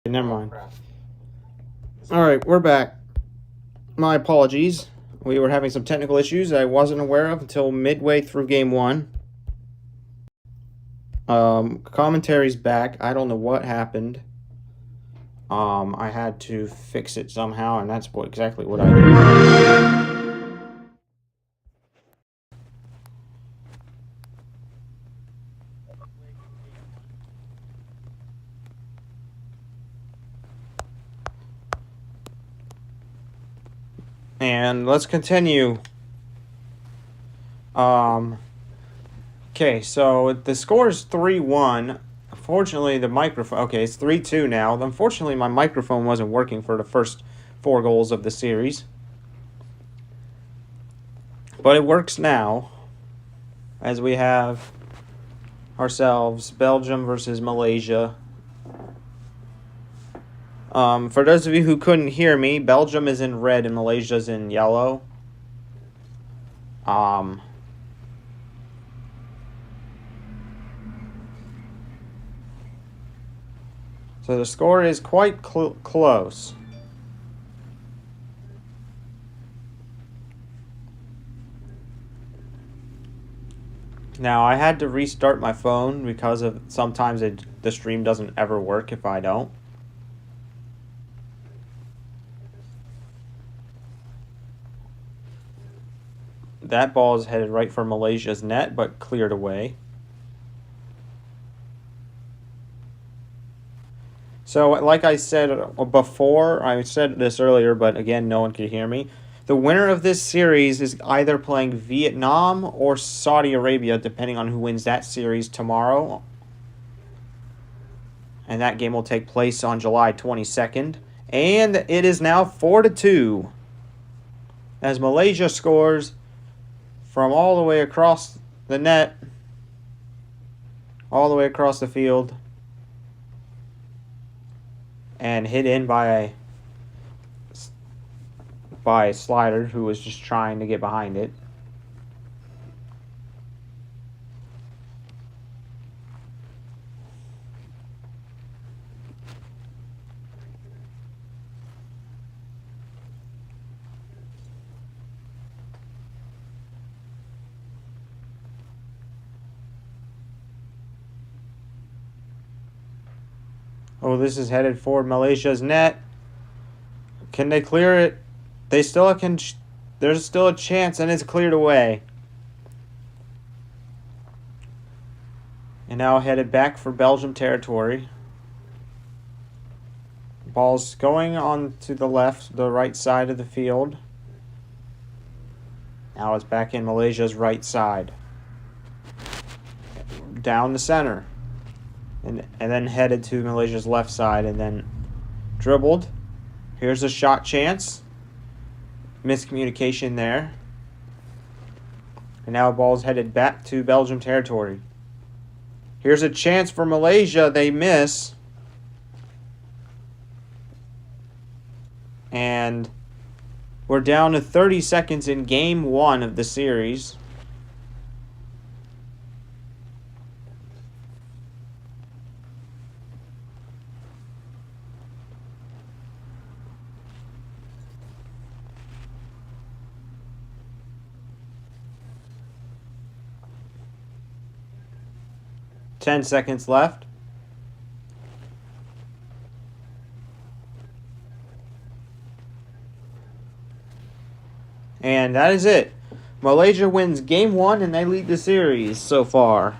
Never mind. All right, we're back. My apologies. We were having some technical issues I wasn't aware of until midway through game one. Commentary's back. I don't know what happened. I had to fix it somehow, and that's exactly what I did. And let's continue. Okay, so the score is 3-1. Unfortunately, the microphone... Okay, it's 3-2 now. Unfortunately, my microphone wasn't working for the first 4 goals of the series. But it works now, as we have ourselves Belgium versus Malaysia. For those of you who couldn't hear me, Belgium is in red and Malaysia's in yellow. So the score is quite close. Now, I had to restart my phone because of sometimes the stream doesn't ever work if I don't. That ball is headed right for Malaysia's net, but cleared away. So, like I said before, I said this earlier, but again, no one could hear me. The winner of this series is either playing Vietnam or Saudi Arabia, depending on who wins that series tomorrow. And that game will take place on July 22nd. And it is now 4-2. As Malaysia scores from all the way across the net, all the way across the field, and hit in by a slider who was just trying to get behind it. Oh, this is headed for Malaysia's net. Can they clear it? They still can. There's still a chance, and it's cleared away. And now headed back for Belgium territory. Ball's going on to the left, the right side of the field. Now it's back in Malaysia's right side. Down the center. And then headed to Malaysia's left side and then dribbled. Here's a shot chance. Miscommunication there. And now the ball's headed back to Belgium territory. Here's a chance for Malaysia. They miss. And we're down to 30 seconds in game one of the series. Ten seconds left. And that is it. Malaysia wins game one and they lead the series so far.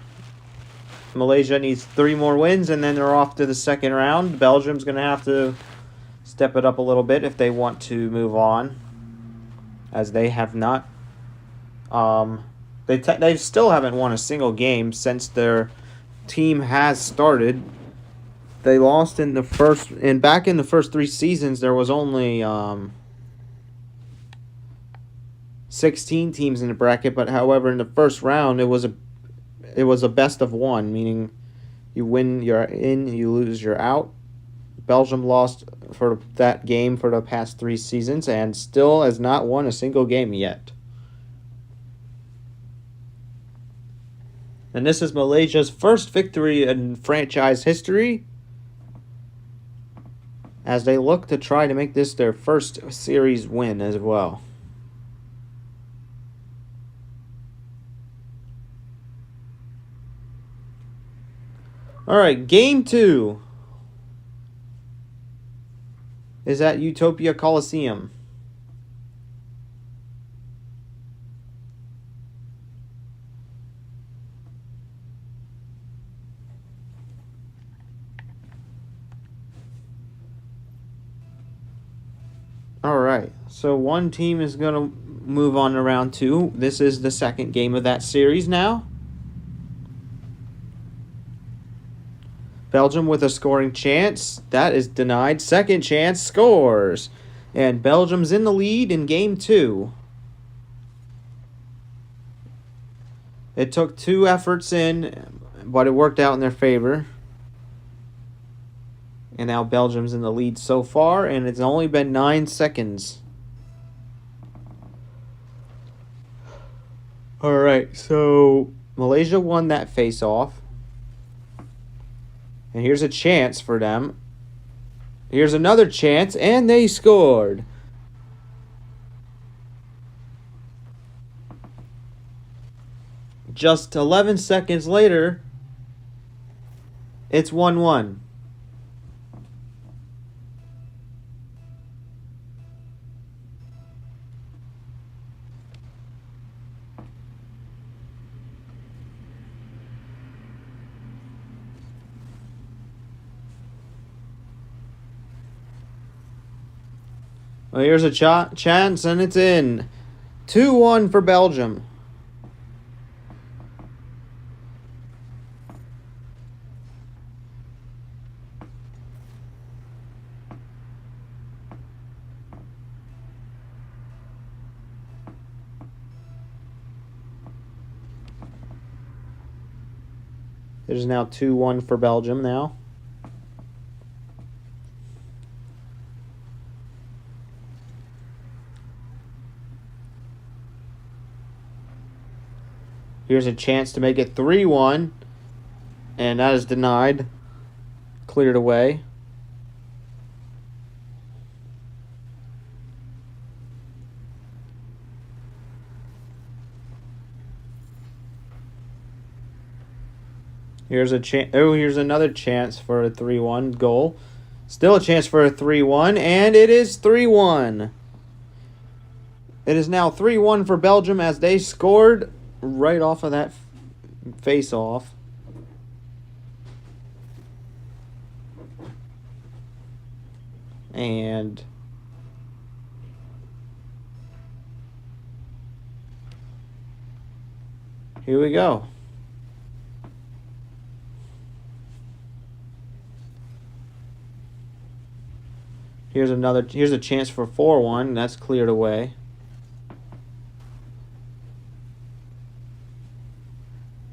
Malaysia needs 3 more wins and then they're off to the second round. Belgium's going to have to step it up a little bit if they want to move on, as they have not. They still haven't won a single game since their team has started. They lost in the first, and back in the first 3 seasons there was only 16 teams in the bracket, but however in the first round it was a best of 1, meaning you win, you're in, you lose, you're out. Belgium lost for that game for the past 3 seasons and still has not won a single game yet. And this is Malaysia's first victory in franchise history. as they look to try to make this their first series win as well. All right, game 2 is at Utopia Coliseum. All right, so one team is going to move on to round 2. This is the second game of that series now. Belgium with a scoring chance. That is denied. Second chance, scores. And Belgium's in the lead in game 2. It took 2 efforts in, but it worked out in their favor. And now Belgium's in the lead so far, and it's only been 9 seconds. All right, so Malaysia won that face-off. And here's a chance for them. Here's another chance, and they scored. Just 11 seconds later, it's 1-1. Well, here's a chance, and it's in. 2-1 for Belgium. It is now 2-1 for Belgium now. Here's a chance to make it 3-1, and that is denied. Cleared away. Here's a chance. Oh, here's another chance for a 3-1 goal. Still a chance for a 3-1, and it is 3-1. It is now 3-1 for Belgium as they scored right off of that face-off. And here we go. Here's a chance for 4-1. That's cleared away.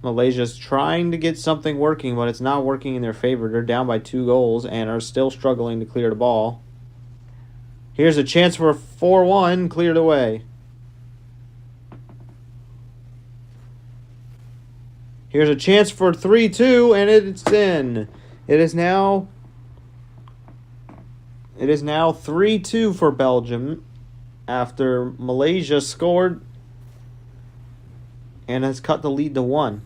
Malaysia's trying to get something working, but it's not working in their favor. They're down by 2 goals and are still struggling to clear the ball. Here's a chance for 4-1, cleared away. Here's a chance for 3-2, and it's in. It is now 3-2 for Belgium after Malaysia scored and has cut the lead to 1.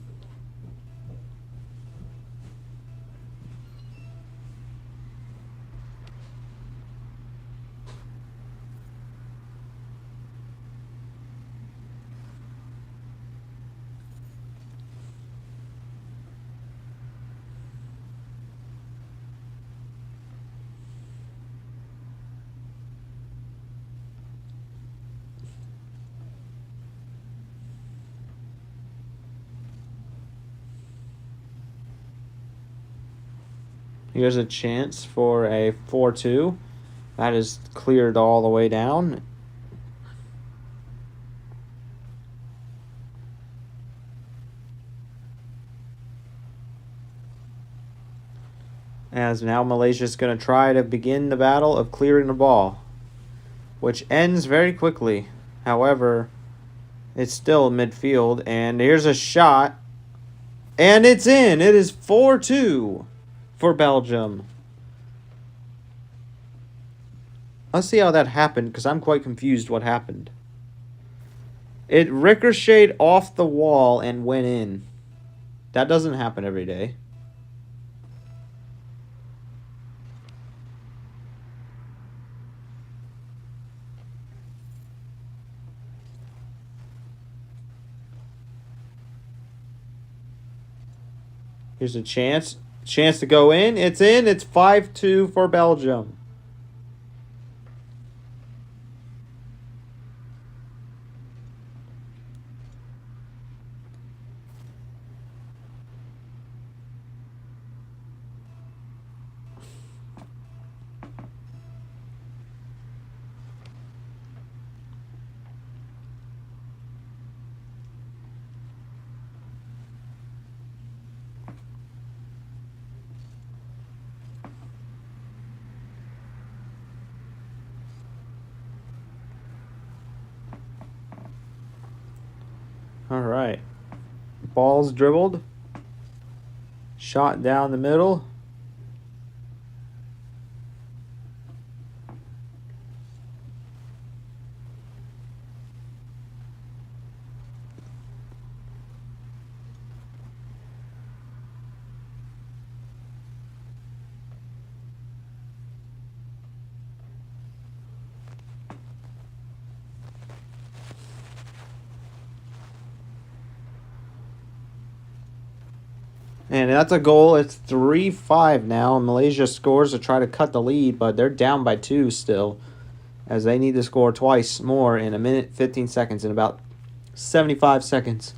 Here's a chance for a 4-2. That is cleared all the way down. As now Malaysia's going to try to begin the battle of clearing the ball, which ends very quickly. However, it's still midfield, and here's a shot, and it's in. It is 4-2 for Belgium. Let's see how that happened, because I'm quite confused what happened. It ricocheted off the wall and went in. That doesn't happen every day. Here's a chance. Chance to go in. It's in. It's 5-2 for Belgium. All right. Ball's dribbled. Shot down the middle. And that's a goal. It's 3-5 now. Malaysia scores to try to cut the lead, but they're down by 2 still, as they need to score twice more in 1 minute 15 seconds in about 75 seconds.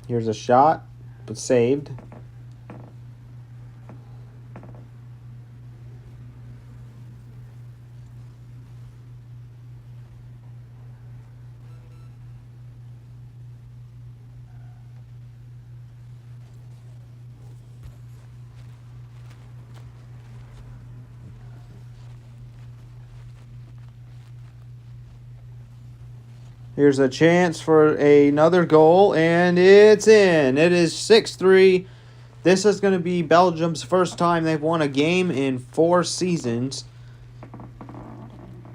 Here's a shot, but saved. Here's a chance for another goal, and it's in. It is 6-3. This is going to be Belgium's first time they've won a game in 4 seasons.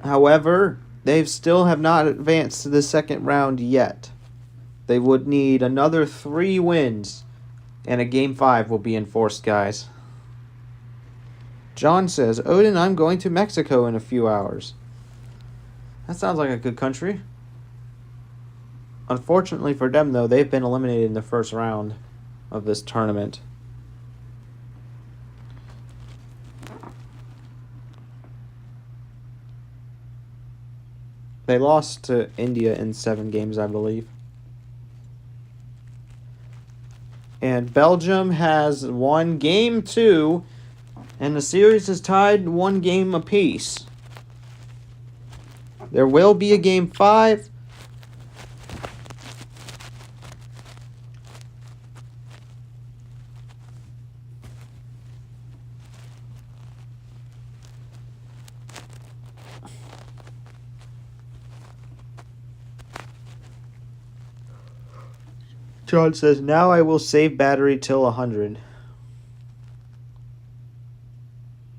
However, they still have not advanced to the second round yet. They would need another 3 wins, and a Game 5 will be enforced, guys. John says, Odin, I'm going to Mexico in a few hours. That sounds like a good country. Unfortunately for them, though, they've been eliminated in the first round of this tournament. They lost to India in 7 games, I believe. And Belgium has won Game 2, and the series is tied 1 game apiece. There will be a Game 5. John says, now I will save battery till 100.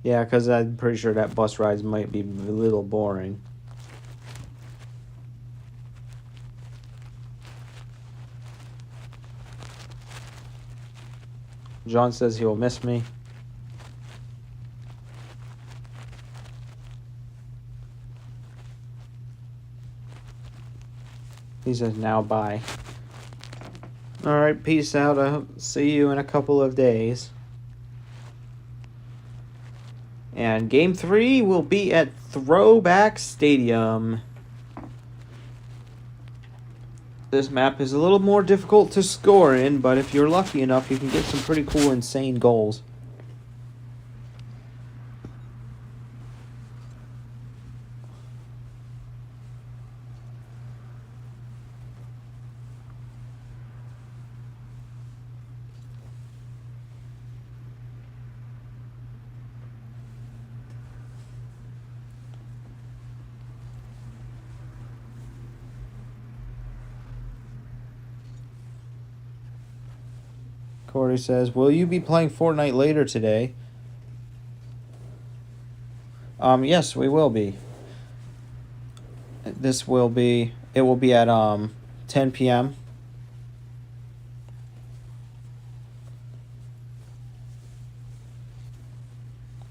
Yeah, because I'm pretty sure that bus rides might be a little boring. John says he will miss me. He says, now bye. Alright, peace out. I'll see you in a couple of days. And Game 3 will be at Throwback Stadium. This map is a little more difficult to score in, but if you're lucky enough, you can get some pretty cool, insane goals. Corey says, "Will you be playing Fortnite later today?" Yes, we will be. It will be at 10 p.m.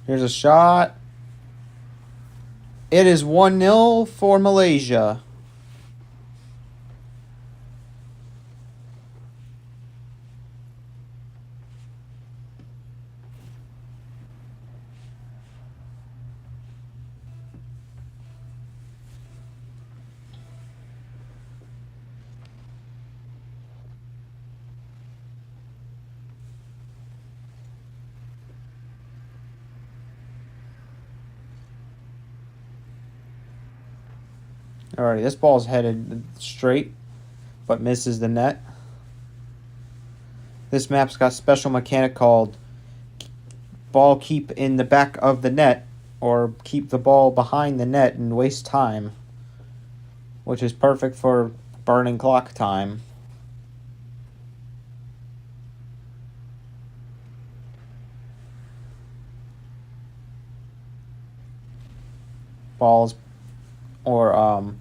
Here's a shot. It is 1-0 for Malaysia. Alrighty, this ball's headed straight, but misses the net. This map's got a special mechanic called ball keep in the back of the net, or keep the ball behind the net and waste time, which is perfect for burning clock time. Balls or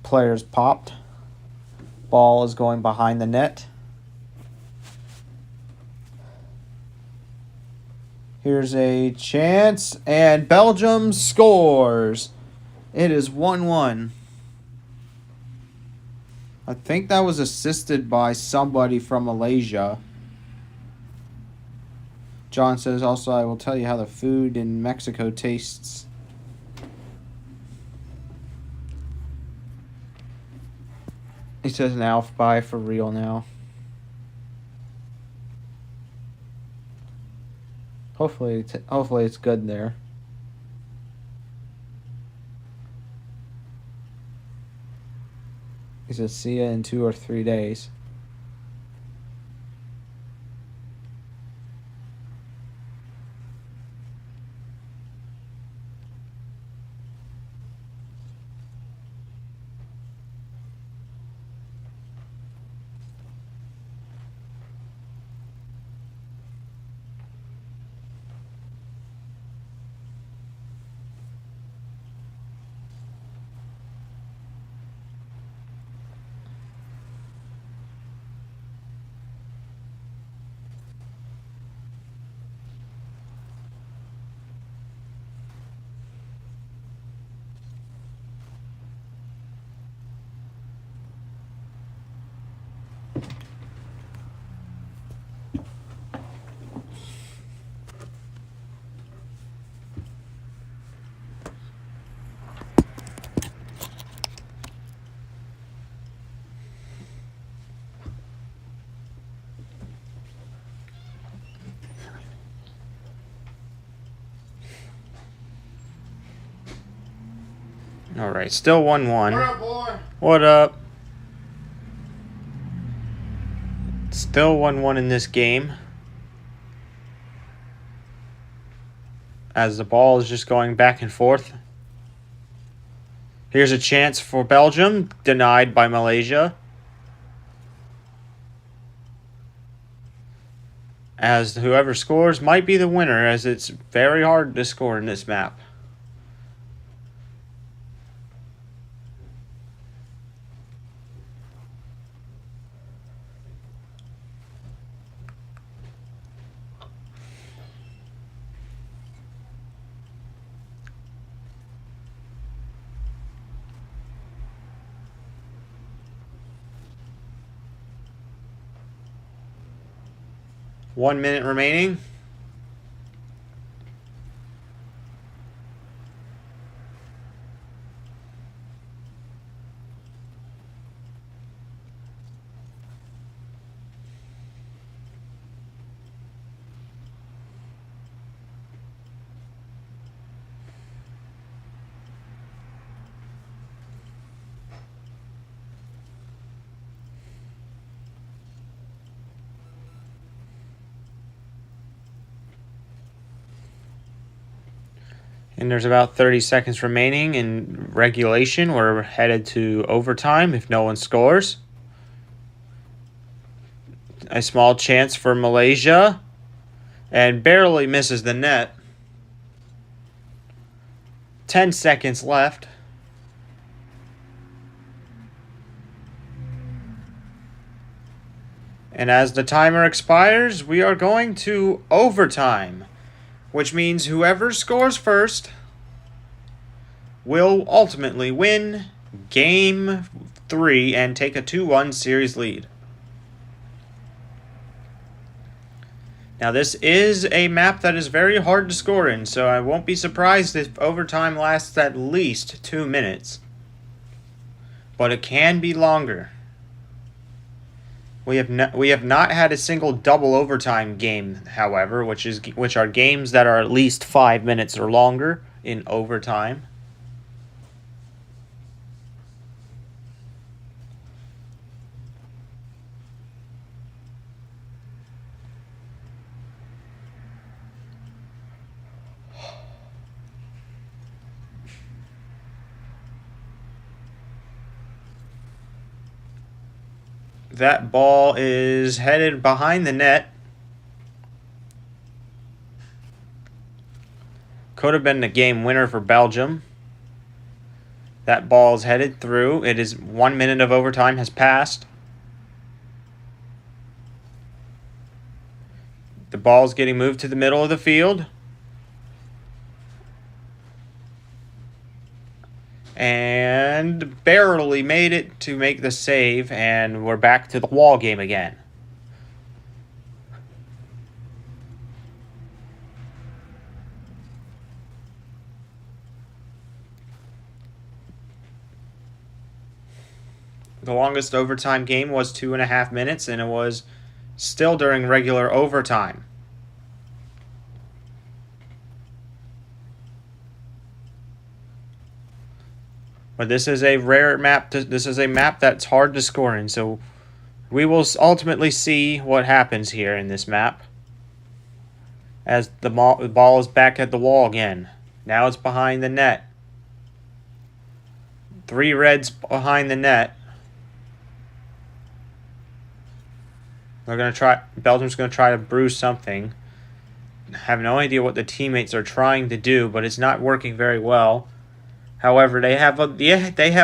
players popped. Ball is going behind the net. Here's a chance, and Belgium scores. It is 1-1. I think that was assisted by somebody from Malaysia. John says, also, I will tell you how the food in Mexico tastes. He says, now, bye for real now. Hopefully it's good there. He says, see ya in 2 or 3 days. All right, still 1-1. What up, boy? What up? Still 1-1 in this game. As the ball is just going back and forth. Here's a chance for Belgium, denied by Malaysia. As whoever scores might be the winner, as it's very hard to score in this map. One minute remaining. And there's about 30 seconds remaining in regulation. We're headed to overtime if no one scores. A small chance for Malaysia. And barely misses the net. 10 seconds left. And as the timer expires, we are going to overtime, which means whoever scores first will ultimately win Game 3 and take a 2-1 series lead. Now, this is a map that is very hard to score in, so I won't be surprised if overtime lasts at least 2 minutes. But it can be longer. We have not had a single double overtime game, however, which are games that are at least 5 minutes or longer in overtime. That ball is headed behind the net. Could have been the game winner for Belgium. That ball is headed through. It is 1 minute of overtime has passed. The ball is getting moved to the middle of the field. And barely made it to make the save, and we're back to the wall game again. The longest overtime game was 2.5 minutes, and it was still during regular overtime. But this is a rare map. This is a map that's hard to score in, so we will ultimately see what happens here in this map. As the ball is back at the wall again. Now it's behind the net. 3 reds behind the net. Belgium's going to try to bruise something. I have no idea what the teammates are trying to do, but it's not working very well. However, they have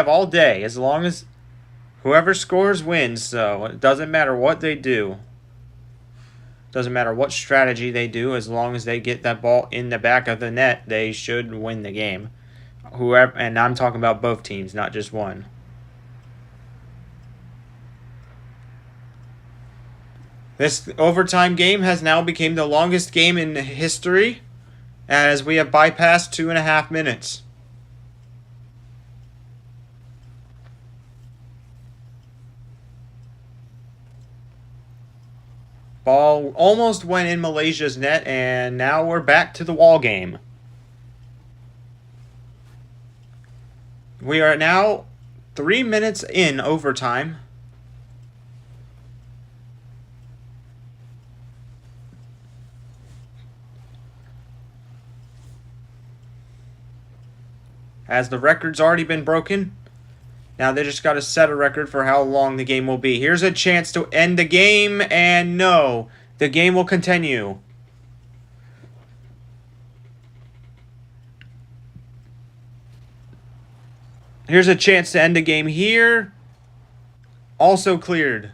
all day, as long as whoever scores wins. So it doesn't matter what they do. Doesn't matter what strategy they do, as long as they get that ball in the back of the net, they should win the game. Whoever, and I'm talking about both teams, not just one. This overtime game has now become the longest game in history, as we have bypassed 2.5 minutes. Ball almost went in Malaysia's net, and now we're back to the wall game. We are now 3 minutes in overtime. As the record's already been broken, now they just got to set a record for how long the game will be. Here's a chance to end the game, and no, the game will continue. Here's a chance to end the game here. Also cleared.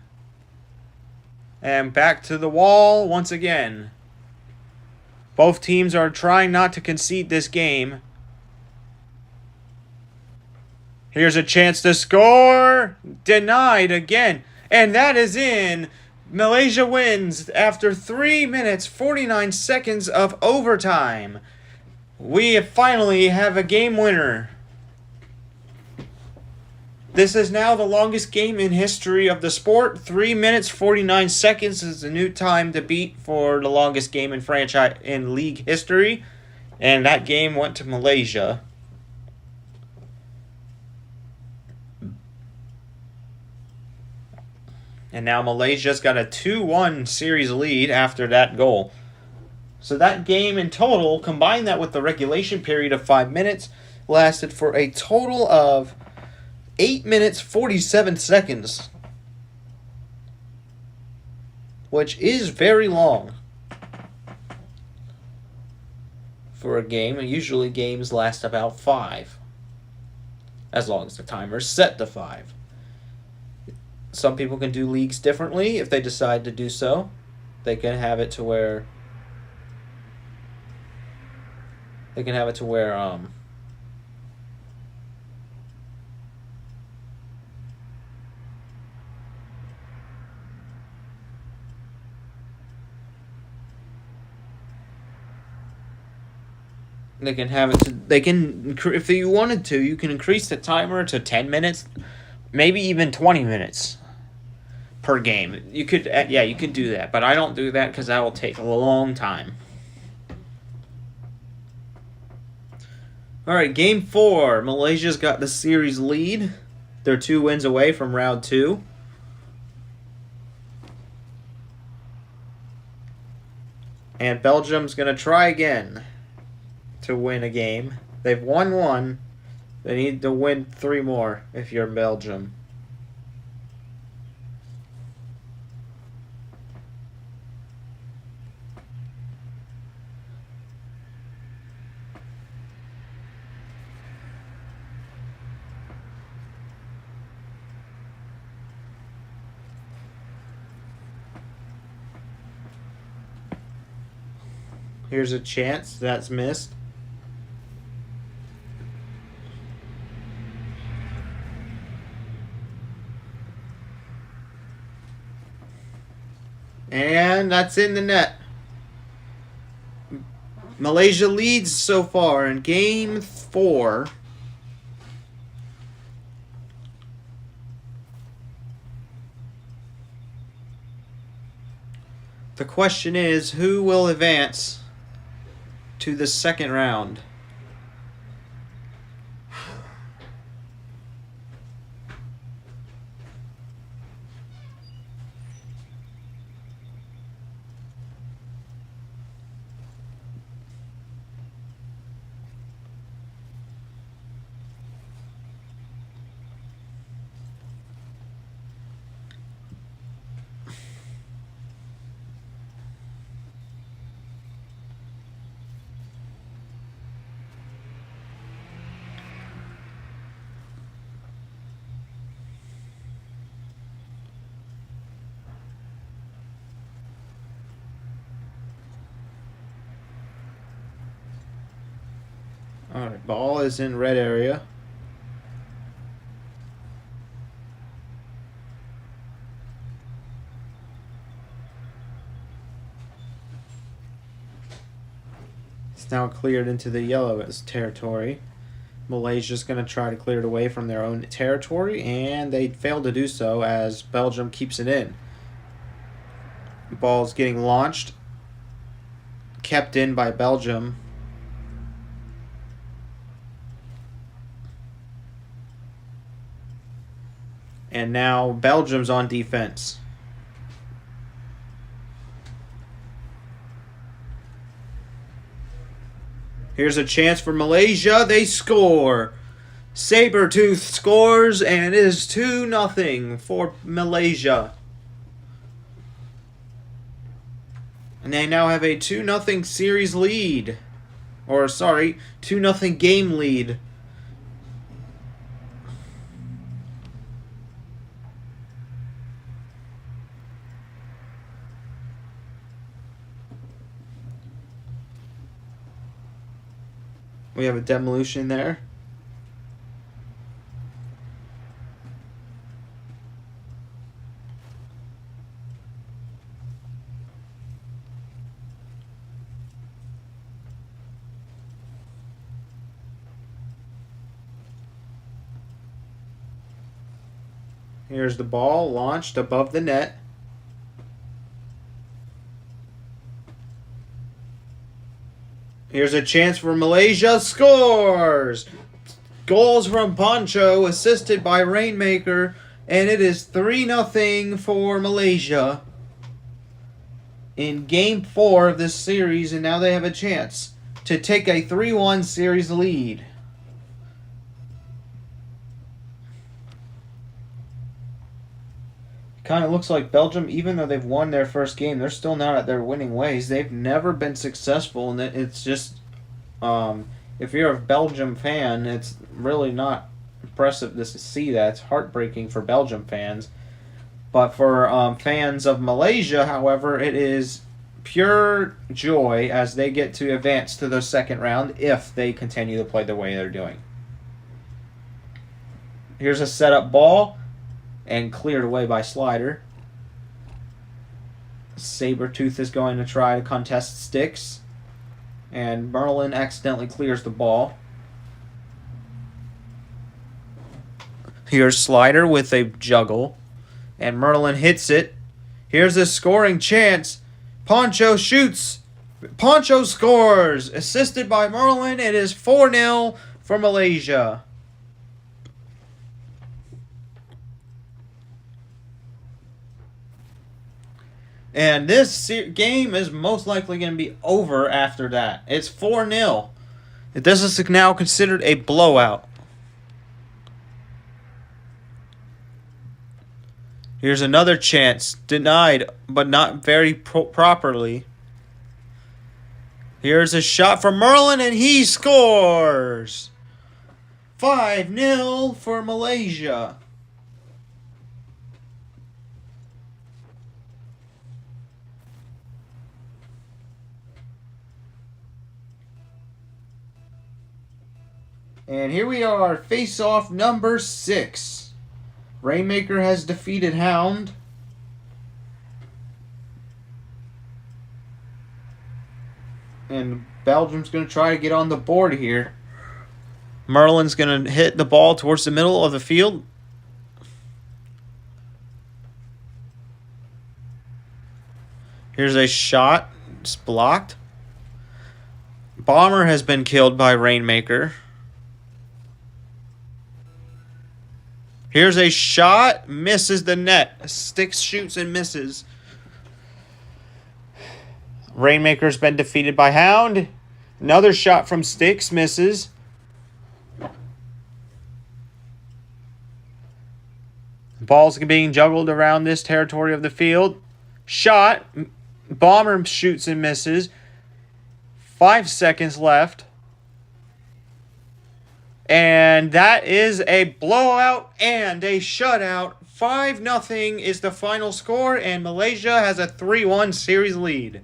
And back to the wall once again. Both teams are trying not to concede this game. Here's a chance to score. Denied again. And that is in. Malaysia wins after 3 minutes, 49 seconds of overtime. We finally have a game winner. This is now the longest game in history of the sport. 3 minutes, 49 seconds is the new time to beat for the longest game in franchise in league history. And that game went to Malaysia. And now Malaysia's got a 2-1 series lead after that goal. So that game in total, combine that with the regulation period of 5 minutes, lasted for a total of 8 minutes 47 seconds, which is very long for a game. Usually games last about 5, as long as the timer's set to 5. Some people can do leagues differently if they decide to do so. They can have it to where they can have it to where they can have it to, they can, if you wanted to, you can increase the timer to 10 minutes, maybe even 20 minutes per game. You could, yeah, you could do that, but I don't do that because that will take a long time. All right, game 4. Malaysia's got the series lead. They're 2 wins away from round 2. And Belgium's going to try again to win a game. They've won 1. They need to win 3 more if you're Belgium. Here's a chance. That's missed. And that's in the net. Malaysia leads so far in game 4. The question is, who will advance to the second round? Alright, ball is in red area. It's now cleared into the yellow territory. Malaysia's going to try to clear it away from their own territory, and they fail to do so as Belgium keeps it in. The ball's getting launched, kept in by Belgium. And now Belgium's on defense. Here's a chance for Malaysia. They score. Sabertooth scores, and it is 2-0 for Malaysia. And they now have a 2-0 series lead. Or, sorry, 2-0 game lead. We have a demolition there. Here's the ball launched above the net. Here's a chance for Malaysia. Scores! Goals from Poncho, assisted by Rainmaker, and it is 3-0 for Malaysia. in Game 4 of this series, and now they have a chance to take a 3-1 series lead. Kind of looks like Belgium, even though they've won their first game, they're still not at their winning ways. They've never been successful, and it's just, if you're a Belgium fan, it's really not impressive to see that. It's heartbreaking for Belgium fans. But for fans of Malaysia, however, it is pure joy as they get to advance to the second round if they continue to play the way they're doing. Here's a setup ball and cleared away by Slider. Sabretooth is going to try to contest Sticks, and Merlin accidentally clears the ball. Here's Slider with a juggle, and Merlin hits it. Here's a scoring chance. Poncho shoots. Poncho scores. Assisted by Merlin. It is 4-0 for Malaysia. And this game is most likely going to be over after that. It's 4-0. This is now considered a blowout. Here's another chance. Denied, but not very properly. Here's a shot from Merlin, and he scores! 5-0 for Malaysia. And here we are, face-off number 6. Rainmaker has defeated Hound. And Belgium's going to try to get on the board here. Merlin's going to hit the ball towards the middle of the field. Here's a shot. It's blocked. Bomber has been killed by Rainmaker. Here's a shot. Misses the net. Sticks, shoots, and misses. Rainmaker's been defeated by Hound. Another shot from Sticks. Misses. Ball's being juggled around this territory of the field. Shot. Bomber shoots and misses. 5 seconds left. And that is a blowout and a shutout. 5-0 is the final score, and Malaysia has a 3-1 series lead.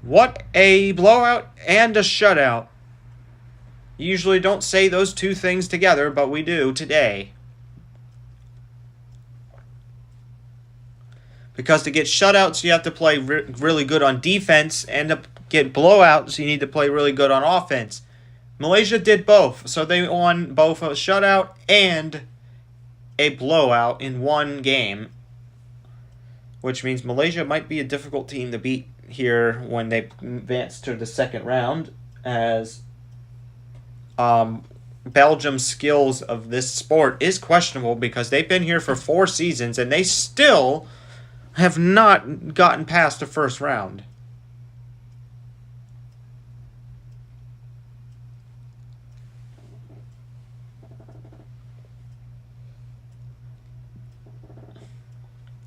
What a blowout and a shutout. You usually don't say those two things together, but we do today. Because to get shutouts, you have to play really good on defense, and to get blowouts, you need to play really good on offense. Malaysia did both, so they won both a shutout and a blowout in one game, which means Malaysia might be a difficult team to beat here when they advance to the second round, as Belgium's skills of this sport is questionable because they've been here for 4 seasons and they still have not gotten past the first round.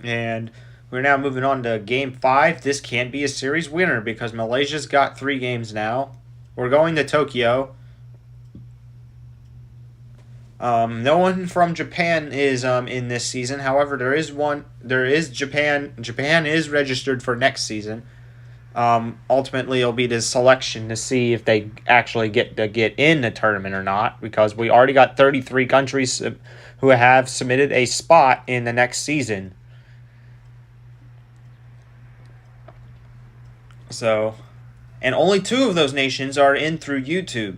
And we're now moving on to Game 5. This can be a series winner because Malaysia's got 3 games now. We're going to Tokyo. No one from Japan is in this season. However, there is Japan. Japan is registered for next season. Ultimately, it'll be the selection to see if they actually get in the tournament or not, because we already got 33 countries who have submitted a spot in the next season. So, and only 2 of those nations are in through YouTube,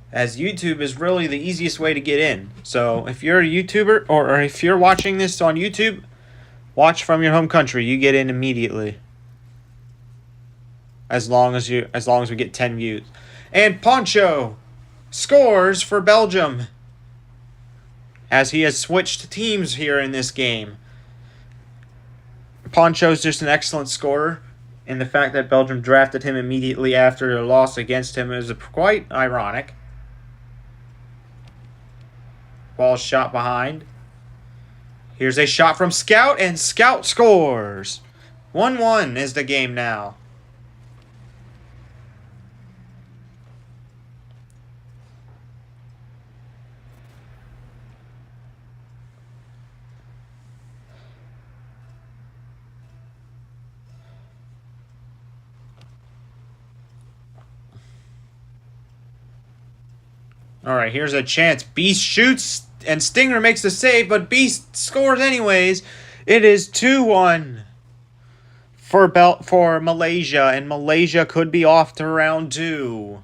as YouTube is really the easiest way to get in. So if you're a YouTuber, or if you're watching this on YouTube, watch from your home country. You get in immediately, as long as we get 10 views. And Poncho scores for Belgium, as he has switched teams here in this game. Poncho's just an excellent scorer, and the fact that Belgium drafted him immediately after their loss against him is quite ironic. Ball shot behind. Here's a shot from Scout, and Scout scores. 1-1 is the game now. All right, here's a chance. Beast shoots, and Stinger makes the save, but Beast scores anyways. It is 2-1 for Malaysia, and Malaysia could be off to round 2.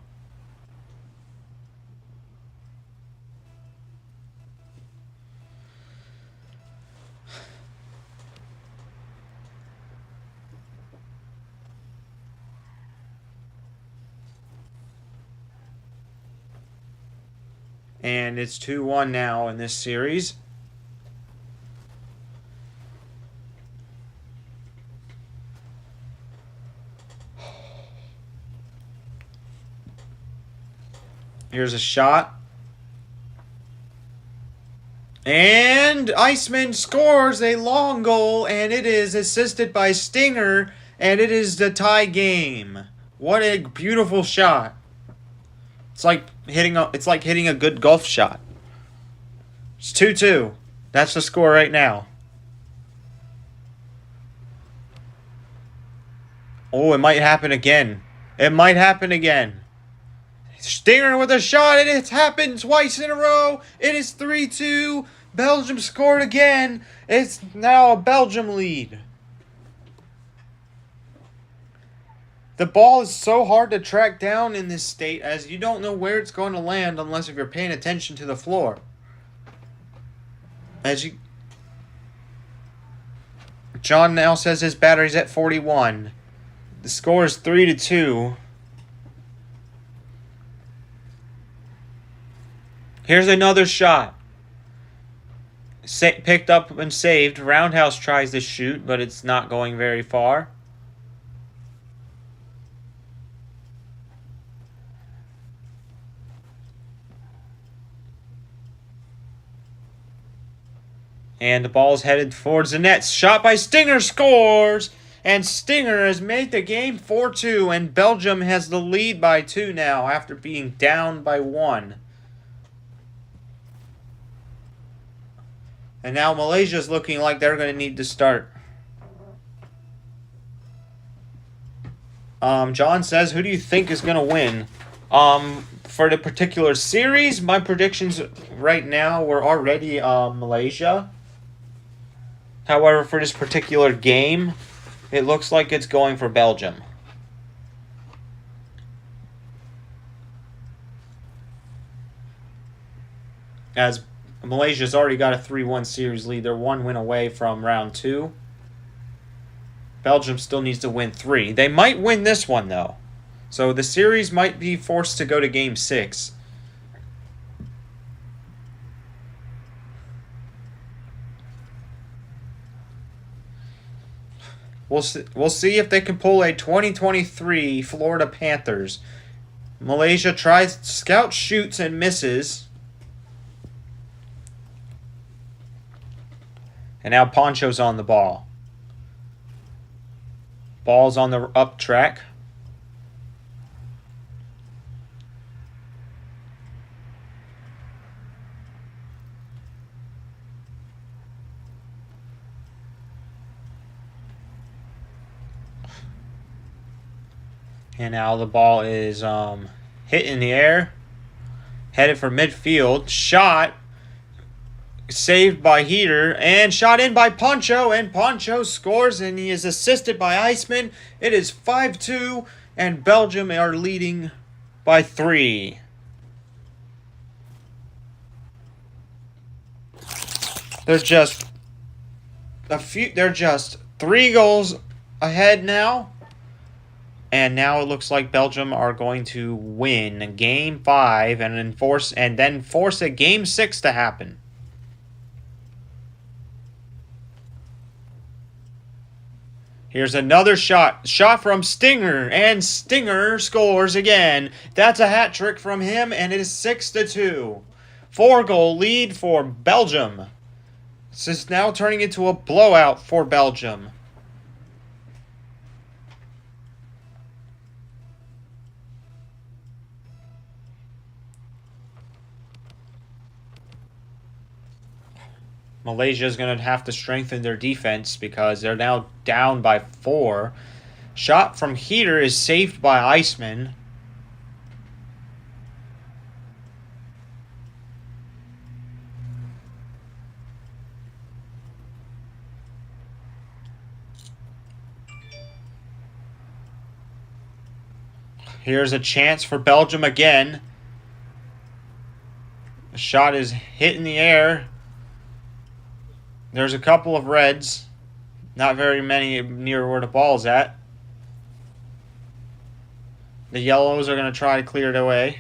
And it's 2-1 now in this series. Here's a shot. And Iceman scores a long goal, and it is assisted by Stinger, and it is the tie game. What a beautiful shot. It's like hitting a good golf shot. It's 2-2. That's the score right now. Oh, it might happen again. It might happen again. Stinger with a shot, and it's happened twice in a row. It is 3-2. Belgium scored again. It's now a Belgium lead. The ball is so hard to track down in this state, as you don't know where it's going to land unless if you're paying attention to the floor. John now says his battery's at 41. The score is 3-2. Here's another shot. Picked up and saved. Roundhouse tries to shoot, but it's not going very far. And the ball's headed towards the net. Shot by Stinger, scores! And Stinger has made the game 4-2, and Belgium has the lead by 2 now after being down by 1. And now Malaysia's looking like they're going to need to start. John says, who do you think is going to win? For the particular series, my predictions right now were already Malaysia. However, for this particular game, it looks like it's going for Belgium. As Malaysia's already got a 3-1 series lead. They're 1 win away from round 2. Belgium still needs to win 3. They might win this one, though. So the series might be forced to go to Game 6. We'll see if they can pull a 2023 Florida Panthers. Malaysia tries, Scout shoots and misses. And now Poncho's on the ball. Ball's on the up track. And now the ball is hit in the air. Headed for midfield. Shot. Saved by Heater. And shot in by Poncho. And Poncho scores. And he is assisted by Iceman. It is 5-2. And Belgium are leading by 3. They're just 3 goals ahead now. And now it looks like Belgium are going to win Game 5 and then force a Game 6 to happen. Here's another shot. Shot from Stinger, and Stinger scores again. That's a hat trick from him, and it is 6-2. 4-goal lead for Belgium. This is now turning into a blowout for Belgium. Malaysia is going to have to strengthen their defense because they're now down by 4. Shot from Heater is saved by Iceman. Here's a chance for Belgium again. The shot is hit in the air. There's a couple of reds. Not very many near where the ball's at. The yellows are going to try to clear it away.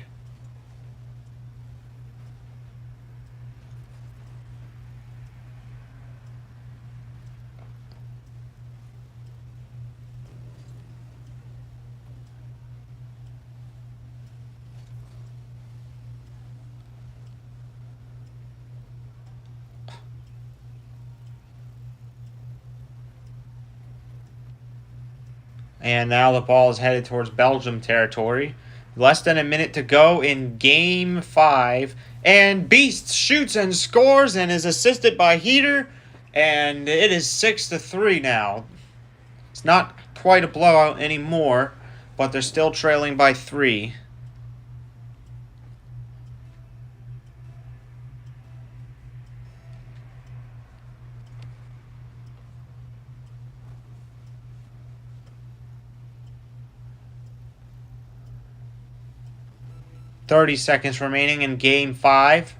And now the ball is headed towards Belgium territory. Less than a minute to go in Game 5. And Beast shoots and scores and is assisted by Heater. And it is 6-3 now. It's not quite a blowout anymore, but they're still trailing by 3. .30 seconds remaining in Game 5.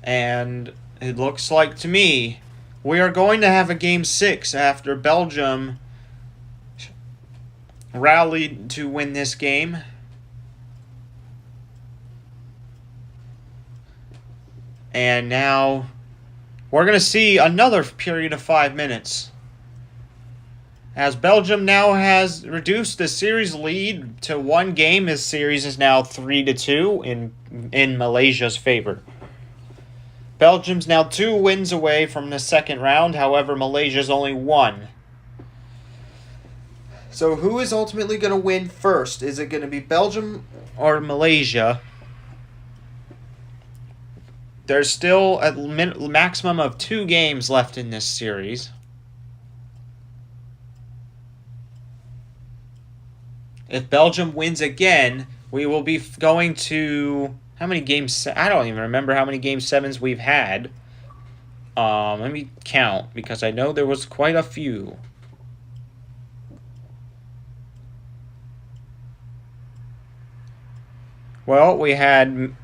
And it looks like to me we are going to have a Game 6 after Belgium rallied to win this game. And now we're going to see another period of 5 minutes, as Belgium now has reduced the series lead to 1 game. This series is now 3-2 in Malaysia's favor. Belgium's now 2 wins away from the second round. However, Malaysia's only 1. So who is ultimately going to win first? Is it going to be Belgium or Malaysia? There's still a maximum of 2 games left in this series. If Belgium wins again, we will be going to... How many games? I don't even remember how many Game 7s we've had. Let me count, because I know there was quite a few. Well, we had...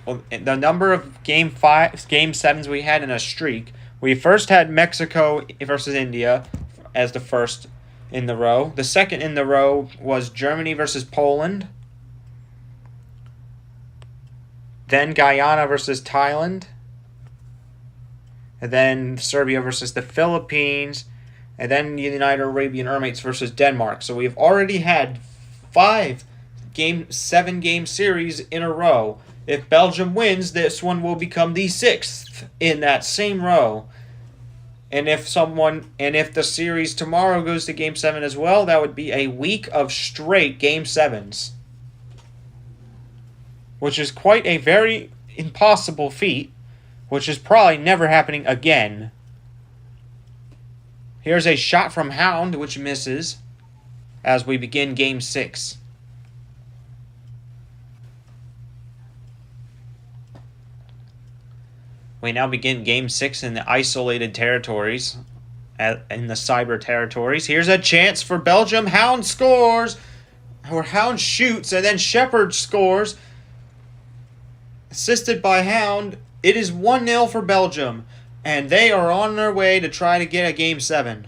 the number of Game 7s we had in a streak. We first had Mexico versus India as the first in the row. The second in the row was Germany versus Poland. Then Guyana versus Thailand. And then Serbia versus the Philippines. And then the United Arabian Emirates versus Denmark. So we've already had 5 7-game series in a row. If Belgium wins, this one will become the 6th in that same row. And if the series tomorrow goes to Game 7 as well, that would be a week of straight Game 7s. Which is quite a very impossible feat, which is probably never happening again. Here's a shot from Hound, which misses, as we begin Game 6. We now begin Game 6 in the isolated territories, in the cyber territories. Here's a chance for Belgium. Hound scores, or Hound shoots, and then Shepard scores. Assisted by Hound, it is 1-0 for Belgium, and they are on their way to try to get a Game 7.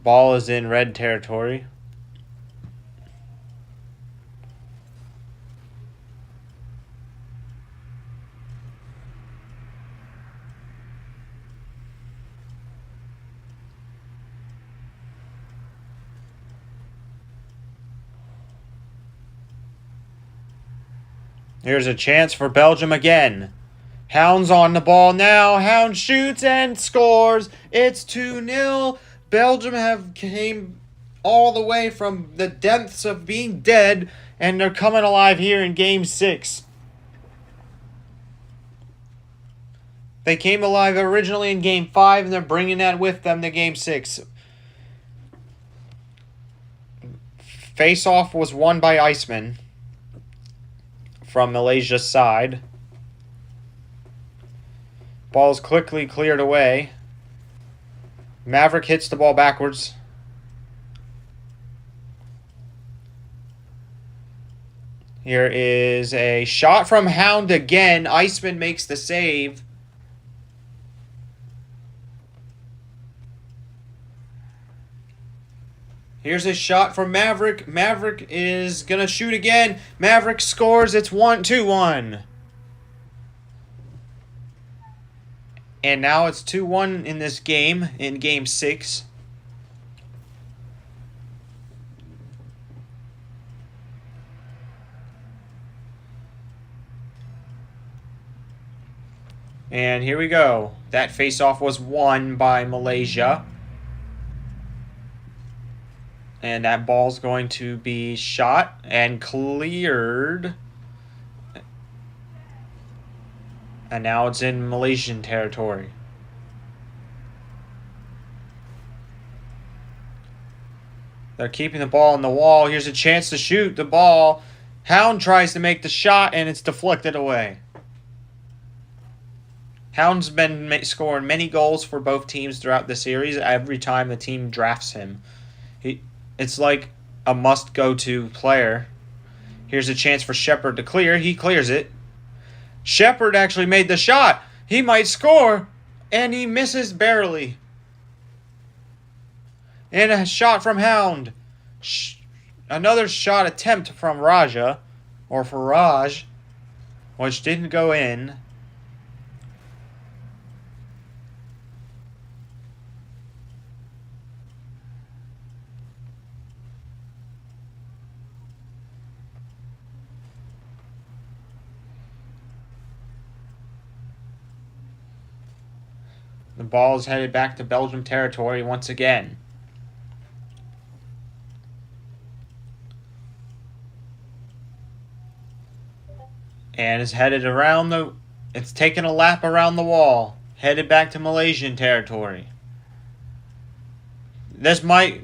Ball is in red territory. Here's a chance for Belgium again. Hound's on the ball now. Hound shoots and scores. It's 2-0. Belgium have came all the way from the depths of being dead, and they're coming alive here in Game 6. They came alive originally in Game 5, and they're bringing that with them to Game 6. Face-off was won by Iceman from Malaysia's side. Ball's quickly cleared away. Maverick hits the ball backwards. Here is a shot from Hound again. Iceman makes the save. Here's a shot from Maverick. Maverick is going to shoot again. Maverick scores. It's 2-1. And now it's 2-1 in this game, in Game 6. And here we go. That face-off was won by Malaysia. And that ball's going to be shot and cleared. And now it's in Malaysian territory. They're keeping the ball on the wall. Here's a chance to shoot the ball. Hound tries to make the shot, and it's deflected away. Hound's been scoring many goals for both teams throughout the series every time the team drafts him. It's like a must-go-to player. Here's a chance for Shepard to clear. He clears it. Shepard actually made the shot. He might score, and he misses barely. And a shot from Hound. Another shot attempt from Raja, or Faraj, which didn't go in. The ball is headed back to Belgium territory once again. And is headed around the... It's taking a lap around the wall. Headed back to Malaysian territory. This might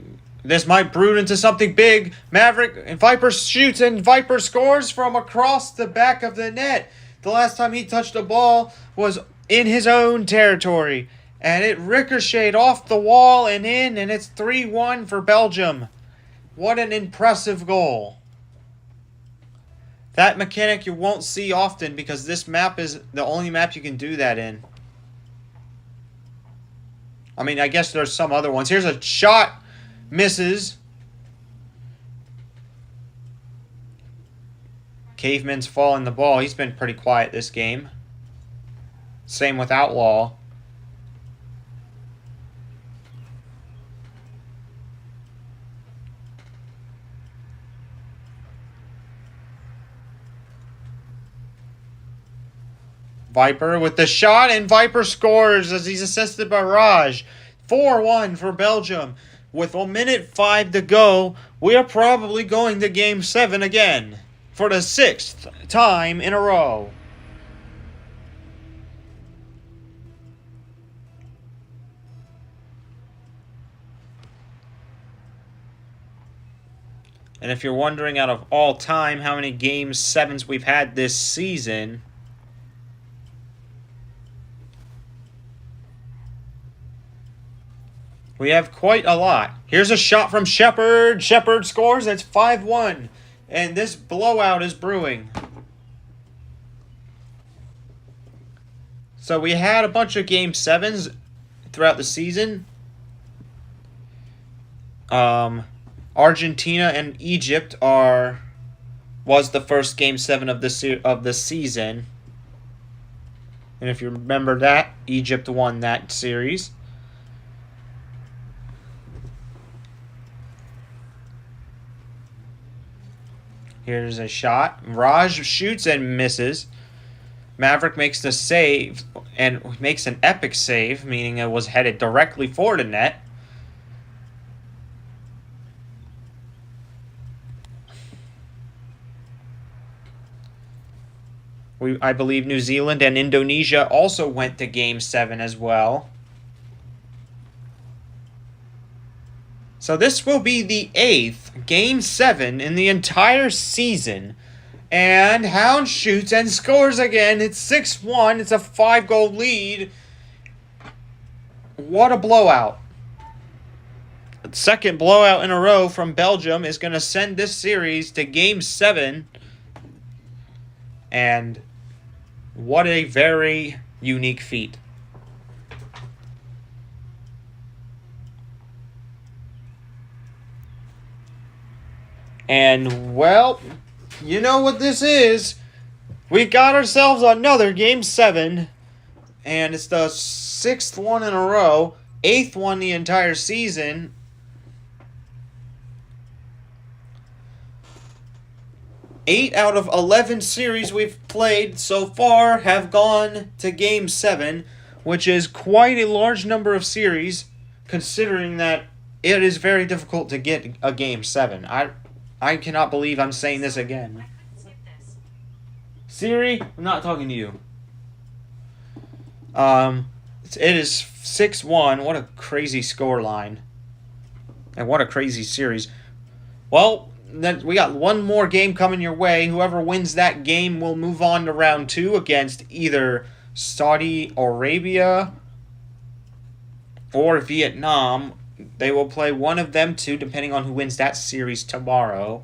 brood into something big. Maverick and Viper shoots, and Viper scores from across the back of the net. The last time he touched the ball was in his own territory. And it ricocheted off the wall and in, and it's 3-1 for Belgium. What an impressive goal. That mechanic you won't see often because this map is the only map you can do that in. I mean, I guess there's some other ones. Here's a shot. Misses. Caveman's following the ball. He's been pretty quiet this game. Same with Outlaw. Viper with the shot, and Viper scores as he's assisted by Raj. 4-1 for Belgium. With 1:05 to go, we are probably going to Game 7 again for the 6th time in a row. And if you're wondering out of all time how many Game 7s we've had this season... We have quite a lot. Here's a shot from Shepard. Shepard scores. It's 5-1. And this blowout is brewing. So we had a bunch of Game 7s throughout the season. Um, Argentina and Egypt was the first Game 7 of the season. And if you remember that, Egypt won that series. Here's a shot. Raj shoots and misses. Maverick makes the save and makes an epic save, meaning it was headed directly for the net. I believe New Zealand and Indonesia also went to Game 7 as well. So this will be the 8th Game 7 in the entire season. And Hound shoots and scores again. It's 6-1. It's a 5-goal lead. What a blowout. The second blowout in a row from Belgium is going to send this series to Game 7. And what a very unique feat. And, well, you know what this is. We got ourselves another Game 7. And it's the 6th one in a row. 8th one the entire season. Eight out of 11 series we've played so far have gone to Game 7, which is quite a large number of series, considering that it is very difficult to get a Game 7. I cannot believe I'm saying this again. Siri, I'm not talking to you. It is 6-1. What a crazy scoreline. And what a crazy series. Well, then we got one more game coming your way. Whoever wins that game will move on to round 2 against either Saudi Arabia or Vietnam. They will play one of them two, depending on who wins that series tomorrow.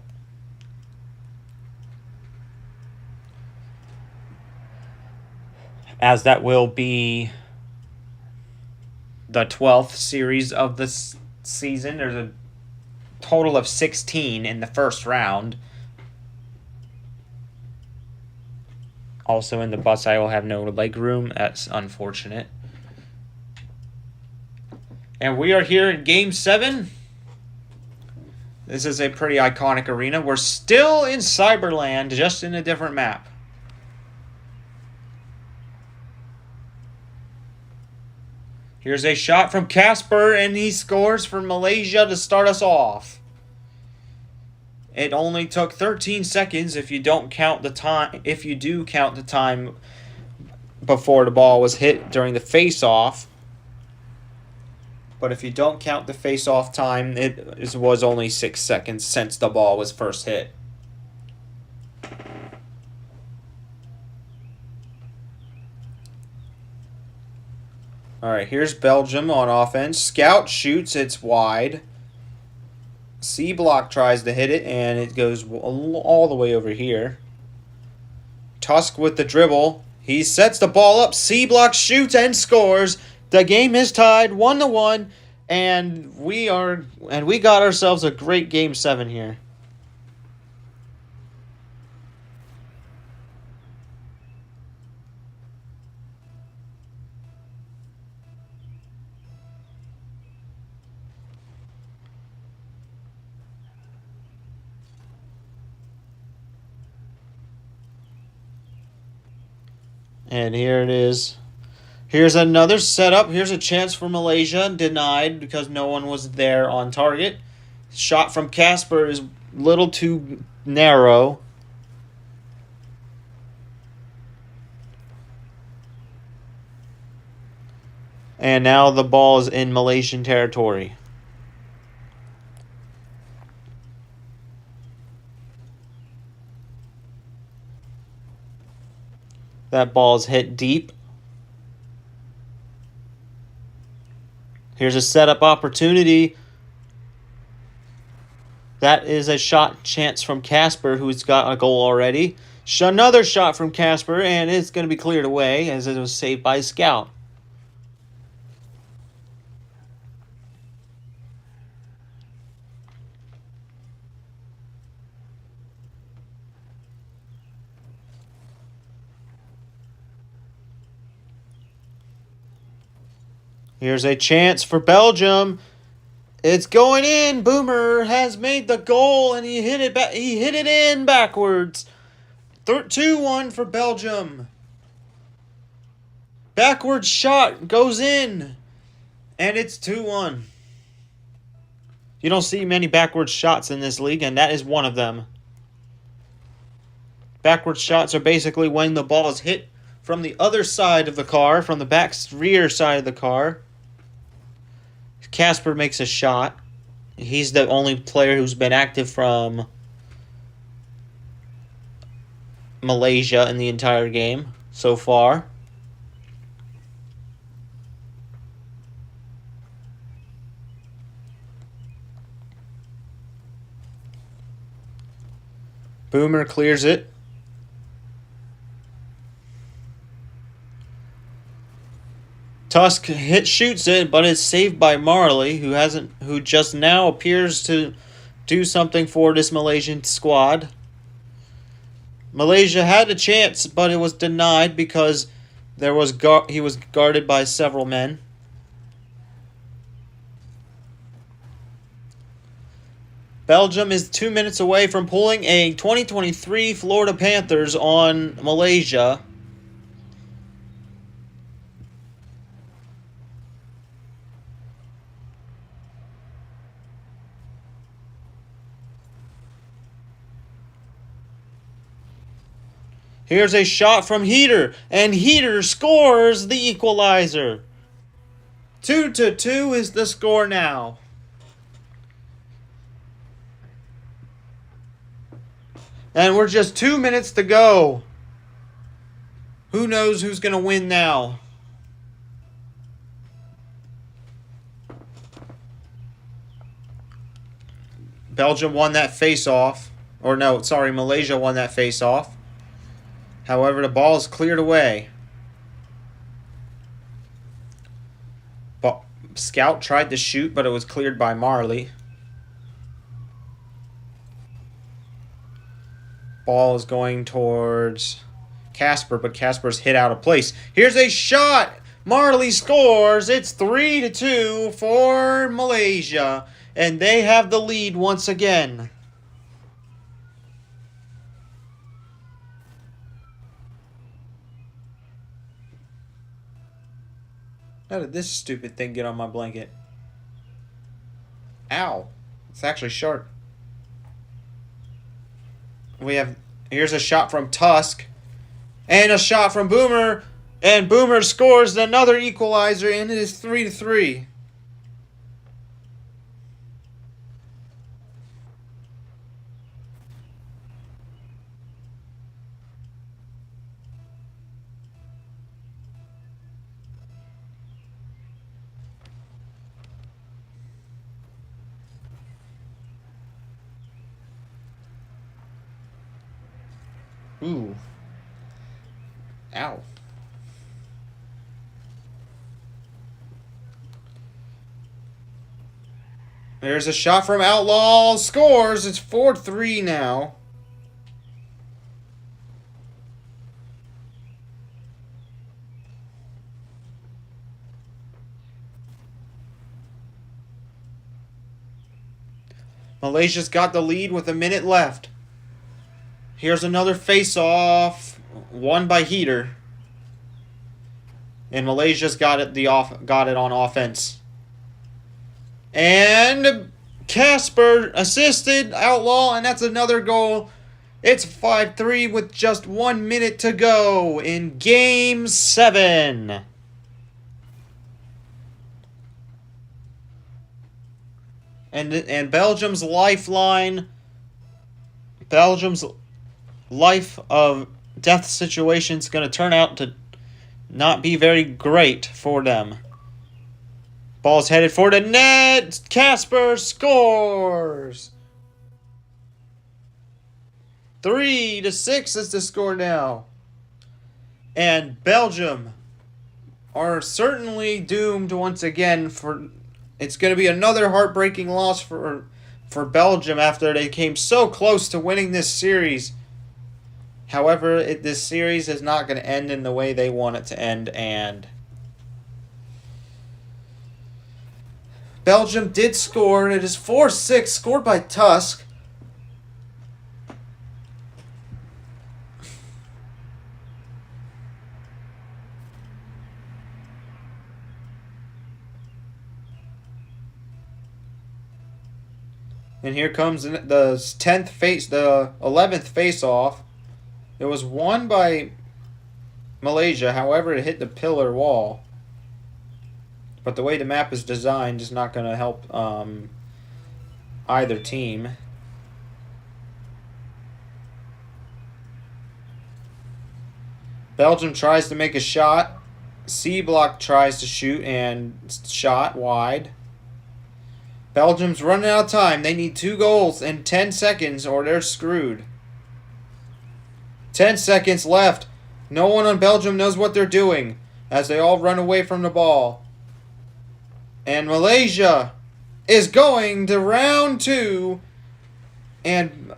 As that will be the 12th series of this season. There's a total of 16 in the first round. Also in the bus, I will have no leg room. That's unfortunate. And we are here in Game 7. This is a pretty iconic arena. We're still in Cyberland, just in a different map. Here's a shot from Casper, and he scores for Malaysia to start us off. It only took 13 seconds if you don't count the time. If you do count the time before the ball was hit during the face-off. But if you don't count the face-off time, it was only 6 seconds since the ball was first hit. All right, here's Belgium on offense. Scout shoots, it's wide. C Block tries to hit it, and it goes all the way over here. Tusk with the dribble. He sets the ball up. C Block shoots and scores. The game is tied 1-1, and we got ourselves a great Game 7 here. And here it is. Here's another setup. Here's a chance for Malaysia. Denied because no one was there on target. Shot from Casper is a little too narrow. And now the ball is in Malaysian territory. That ball is hit deep. Here's a setup opportunity. That is a shot chance from Casper, who's got a goal already. Another shot from Casper, and it's going to be cleared away as it was saved by Scout. Here's a chance for Belgium. It's going in. Boomer has made the goal, and he hit it back. He hit it in backwards. 2-1 for Belgium. Backwards shot goes in, and it's 2-1. You don't see many backwards shots in this league, and that is one of them. Backwards shots are basically when the ball is hit from the other side of the car, from the back rear side of the car. Casper makes a shot. He's the only player who's been active from Malaysia in the entire game so far. Boomer clears it. Tusk shoots it, but it's saved by Marley, who just now appears to do something for this Malaysian squad. Malaysia had a chance, but it was denied because he was guarded by several men. Belgium is 2 minutes away from pulling a 2023 Florida Panthers on Malaysia. Here's a shot from Heater, and Heater scores the equalizer. 2-2 is the score now. And we're just 2 minutes to go. Who knows who's going to win now? Belgium won that face-off. Or no, sorry, Malaysia won that face-off. However, the ball is cleared away. Scout tried to shoot, but it was cleared by Marley. Ball is going towards Casper, but Casper's hit out of place. Here's a shot. Marley scores. It's 3-2 for Malaysia, and they have the lead once again. How did this stupid thing get on my blanket? Ow. It's actually sharp. Here's a shot from Tusk. And a shot from Boomer. And Boomer scores another equalizer, and it is 3-3. Ooh. Ow. There's a shot from Outlaw. Scores. It's 4-3 now. Malaysia's got the lead with a minute left. Here's another face-off, won by Heater. And Malaysia's got it on offense. And Casper assisted Outlaw, and that's another goal. It's 5-3 with just 1 minute to go in Game 7. And Belgium's lifeline, Belgium's life of death situation is going to turn out to not be very great for them. Ball's headed for the net. Casper scores. 3-6 is the score now. And Belgium are certainly doomed once again for... It's going to be another heartbreaking loss for Belgium after they came so close to winning this series. However, this series is not going to end in the way they want it to end, and Belgium did score. It is 4-6, scored by Tusk. And here comes the 11th face-off. It was won by Malaysia. However, it hit the pillar wall. But the way the map is designed is not going to help either team. Belgium tries to make a shot. C Block tries to shoot and shot wide. Belgium's running out of time. They need 2 goals in 10 seconds or they're screwed. 10 seconds left. No one on Belgium knows what they're doing as they all run away from the ball. And Malaysia is going to round 2. And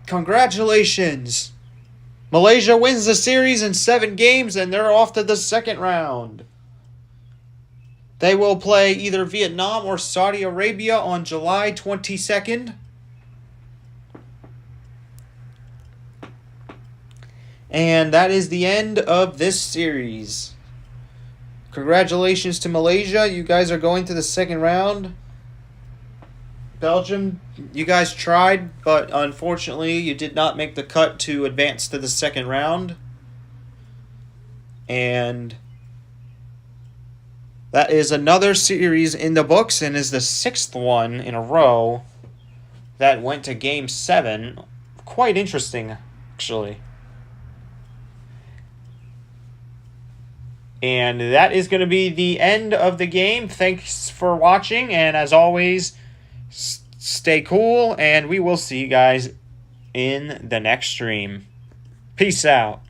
congratulations. Malaysia wins the series in 7 games and they're off to the second round. They will play either Vietnam or Saudi Arabia on July 22nd. And that is the end of this series. Congratulations to Malaysia. You guys are going to the second round. Belgium, you guys tried, but unfortunately you did not make the cut to advance to the second round. And that is another series in the books and is the 6th one in a row that went to Game 7. Quite interesting, actually. And that is going to be the end of the game. Thanks for watching, and as always, stay cool, and we will see you guys in the next stream. Peace out.